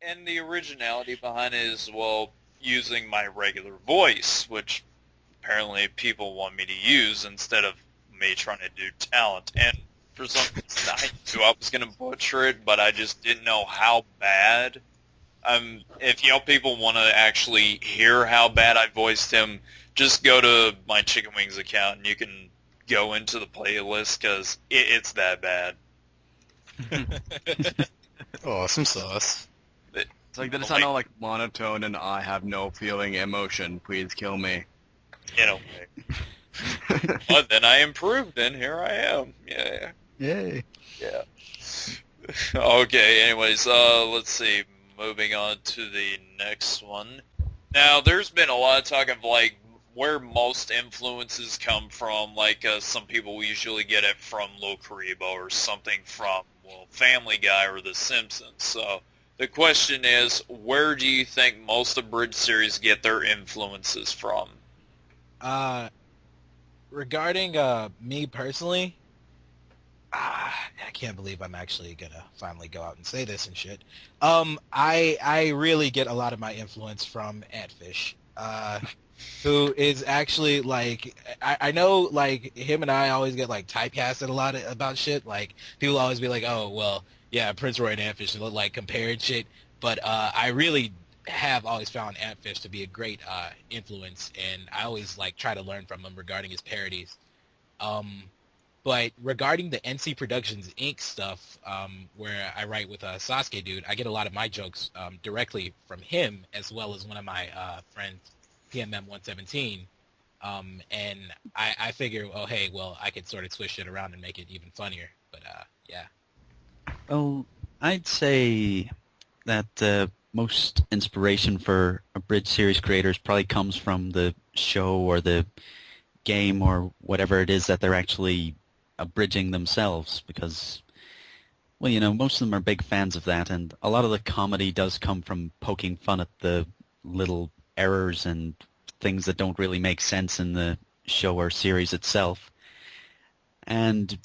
And the originality behind it is, well, using my regular voice, which apparently people want me to use instead of me trying to do talent. And for some reason, I knew I was going to butcher it, but I just didn't know how bad. If people want to actually hear how bad I voiced him, just go to my Chicken Wings account and you can go into the playlist because it's that bad. Awesome sauce. It's like, did it Oh sound my- all like monotone and I have no feeling, emotion, please kill me. You know. But then I improved, and here I am. Yeah, Yay. yeah. Okay, anyways, let's see. Moving on to the next one. Now, there's been a lot of talk of, like, where most influences come from. Like, some people usually get it from Lil Karibo or something from, well, Family Guy or The Simpsons. So, the question is, where do you think most abridged series get their influences from? Uh, Regarding me personally, I can't believe I'm actually gonna finally go out and say this and shit. I really get a lot of my influence from Antfish, who is actually like I know like him and I always get like typecasted a lot about shit. Like people always be like, oh well, yeah, Prince Roy and Antfish look like compared shit, but I really have always found Antfish to be a great influence, and I always like try to learn from him regarding his parodies. Um, but regarding the NC Productions Inc. stuff, where I write with Sasuke Dude, I get a lot of my jokes directly from him, as well as one of my friends, PMM 117. And I figure, oh hey, well I could sort of twist it around and make it even funnier. But yeah. Well, I'd say that most inspiration for a bridge series creators probably comes from the show or the game or whatever it is that they're actually abridging themselves, because, well, most of them are big fans of that, and a lot of the comedy does come from poking fun at the little errors and things that don't really make sense in the show or series itself. And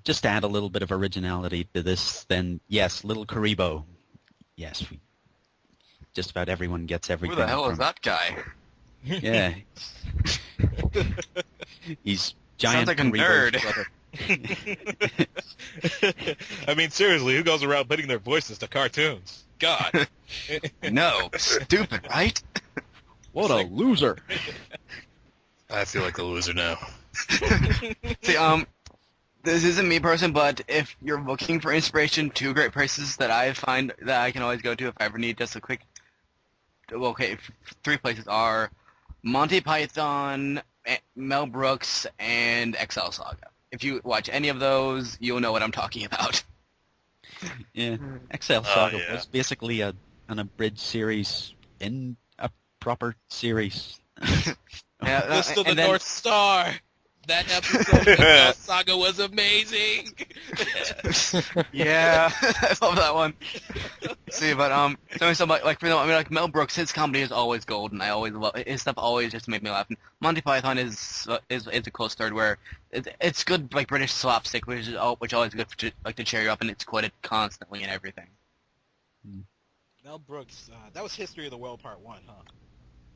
just to add a little bit of originality to this, then yes, Little Karibo. Yes, just about everyone gets everything. Who the hell from, is that guy? Yeah. He's giant Sounds like a Karibo's nerd. brother. I mean, seriously, who goes around putting their voices to cartoons? God. No, stupid, right? What a loser. I feel like a loser now. See, this isn't me person, but if you're looking for inspiration, two great places that I find that I can always go to if I ever need just a quick, well, okay, three places are Monty Python, Mel Brooks, and Excel Saga. If you watch any of those, you'll know what I'm talking about. Yeah, Excel Saga yeah. was basically an abridged series in a proper series. Yeah, Fist of the and then- North Star. That episode of Excel Saga was amazing. Yeah, I love that one. See, but so like for example, I mean, like Mel Brooks, his comedy is always gold, and I always love his stuff. Always just make me laugh. And Monty Python is a close third, where it's good like British slapstick, which is always good to, like to cheer you up, and it's quoted constantly and everything. Mel Brooks, that was History of the World Part 1, huh?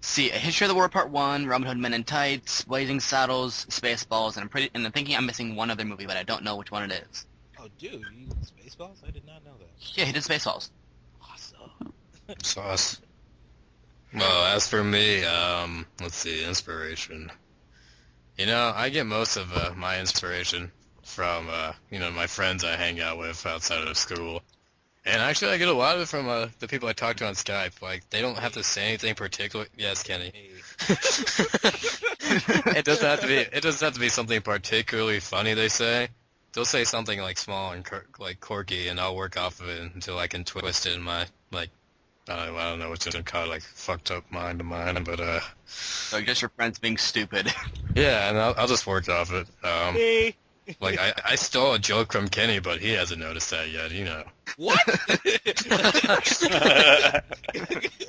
See, A History of the World Part 1, Robin Hood Men in Tights, Blazing Saddles, Spaceballs, and I'm thinking I'm missing one other movie, but I don't know which one it is. Oh, dude, you Spaceballs? I did not know that. Yeah, he did Spaceballs. Awesome. Sauce. Well, as for me, let's see, inspiration. I get most of my inspiration from, my friends I hang out with outside of school. And actually, I get a lot of it from the people I talk to on Skype. Like, they don't have to say anything particular. Yes, Kenny. Hey. It doesn't have to be. It doesn't have to be something particularly funny. They say. They'll say something like small and like quirky, and I'll work off of it until I can twist it in my like. I don't know what to call it, like fucked up mind of mine, but So just your friends being stupid. yeah, and I'll just work off it. Hey. Like I stole a joke from Kenny, but he hasn't noticed that yet. What?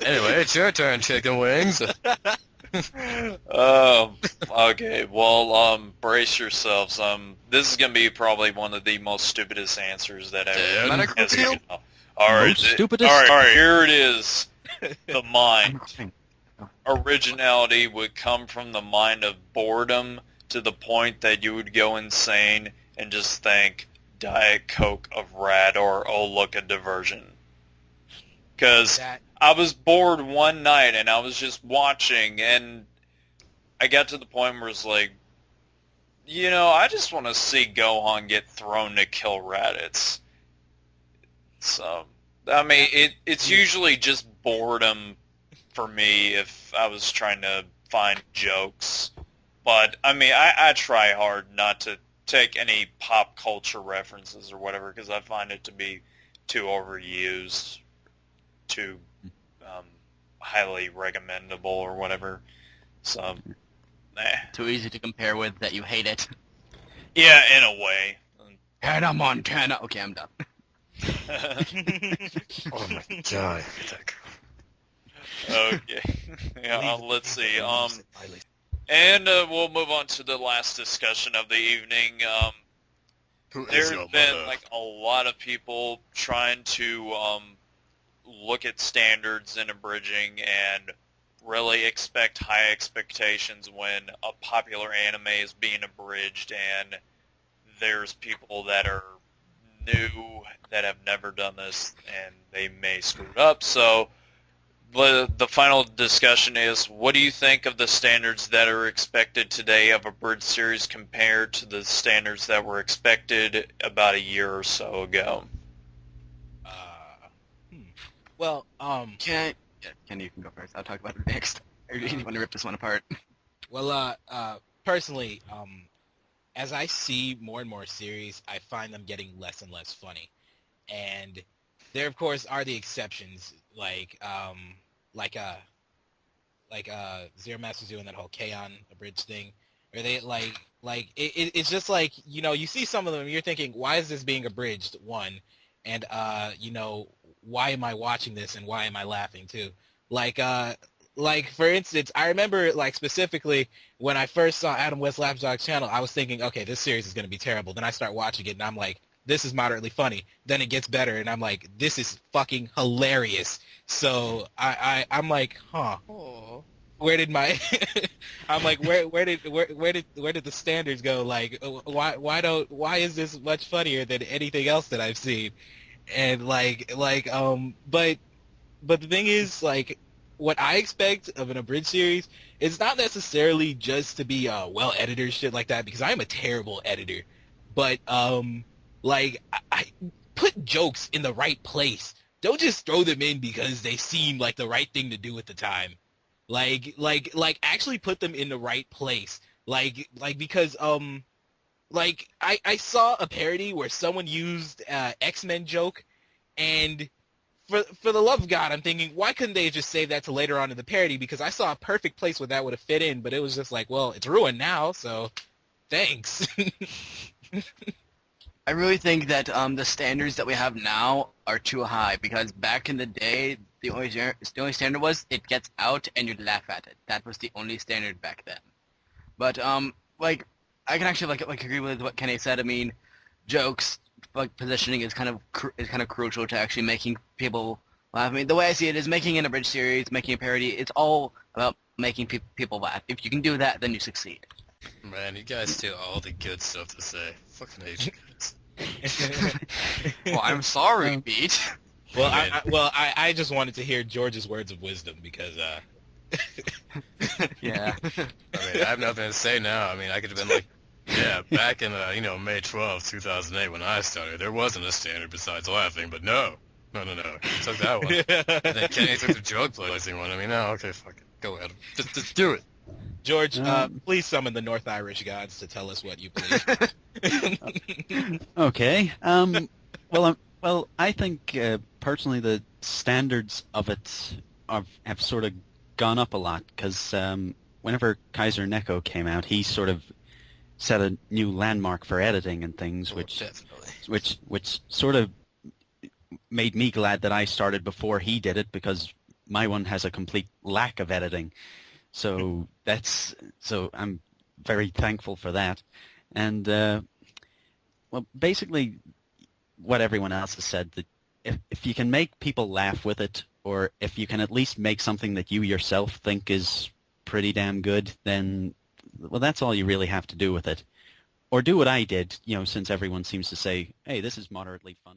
Anyway, it's your turn, chicken wings. Okay, well, brace yourselves. This is gonna be probably one of the most stupidest answers that ever Medical has field? been. All right, Most stupidest. all right, here it is. The I'm mind. coughing. Originality would come from the mind of boredom to the point that you would go insane and just think Diet Coke of Rat or oh look a diversion. Because That I was bored one night and I was just watching and I got to the point where it's like, I just want to see Gohan get thrown to kill Raditz. So, I mean, it's usually just boredom for me if I was trying to find jokes. But, I mean, I try hard not to take any pop culture references or whatever because I find it to be too overused, too highly recommendable or whatever. So, Too easy to compare with that you hate it. yeah, in a way. Hannah Montana. Okay, I'm done. Oh my god. Okay. Yeah, let's see. And we'll move on to the last discussion of the evening. Who is There's your been mother? like a lot of people trying to look at standards in abridging and really expect high expectations when a popular anime is being abridged, and there's people that are new that have never done this and they may screw it up. So the final discussion is, what do you think of the standards that are expected today of a bridge series compared to the standards that were expected about a year or so ago? well, Can Kenny, you can go first. I'll talk about it next. Or do you want to rip this one apart? well, personally, as I see more and more series, I find them getting less and less funny, and there, of course, are the exceptions, like Zero Master's doing that whole K-On! Abridged thing, where they it's just like, you see some of them, and you're thinking, why is this being abridged? One, and why am I watching this, and why am I laughing too? Like for instance, I remember like specifically when I first saw Adam West Lapdog's channel, I was thinking, okay, this series is going to be terrible. Then I start watching it, and I'm like, this is moderately funny. Then it gets better, and I'm like, this is fucking hilarious. So I'm like, huh, Oh. where did my I'm like, where did the standards go? Like, why is this much funnier than anything else that I've seen? And but the thing is, like, what I expect of an abridged series is not necessarily just to be well edited or shit like that, because I am a terrible editor. But I put jokes in the right place. Don't just throw them in because they seem like the right thing to do at the time. Like actually put them in the right place. Because I saw a parody where someone used X-Men joke, and for the love of God, I'm thinking, why couldn't they just save that to later on in the parody? Because I saw a perfect place where that would have fit in, but it was just like, well, it's ruined now, so thanks. I really think that the standards that we have now are too high, because back in the day, the only standard was it gets out and you'd laugh at it. That was the only standard back then. But I can actually like agree with what Kenny said. I mean, jokes, like, positioning is kind of crucial to actually making people laugh. I mean, the way I see it is making an abridged series, making a parody. It's all about making people laugh. If you can do that, then you succeed. Man, you guys do all the good stuff to say. Fucking hate you guys. Well, I'm sorry, Beat. Well, I just wanted to hear George's words of wisdom, because Yeah. I mean, I have nothing to say now. I mean, I could have been like, yeah, back in, May 12, 2008 when I started, there wasn't a standard besides laughing, but no. You took that one. And then Kenny took the joke placing one. I mean, no, okay, fuck it. Go ahead. Just do it. George, please summon the North Irish gods to tell us what you believe. Okay. Well, I think personally the standards of it have sort of gone up a lot, because whenever Kaiser Neko came out, he sort of set a new landmark for editing and things, which sort of made me glad that I started before he did it, because my one has a complete lack of editing. So I'm very thankful for that. And well, basically what everyone else has said, that if you can make people laugh with it, or if you can at least make something that you yourself think is pretty damn good, then, well, that's all you really have to do with it. Or do what I did, since everyone seems to say, hey, this is moderately funny.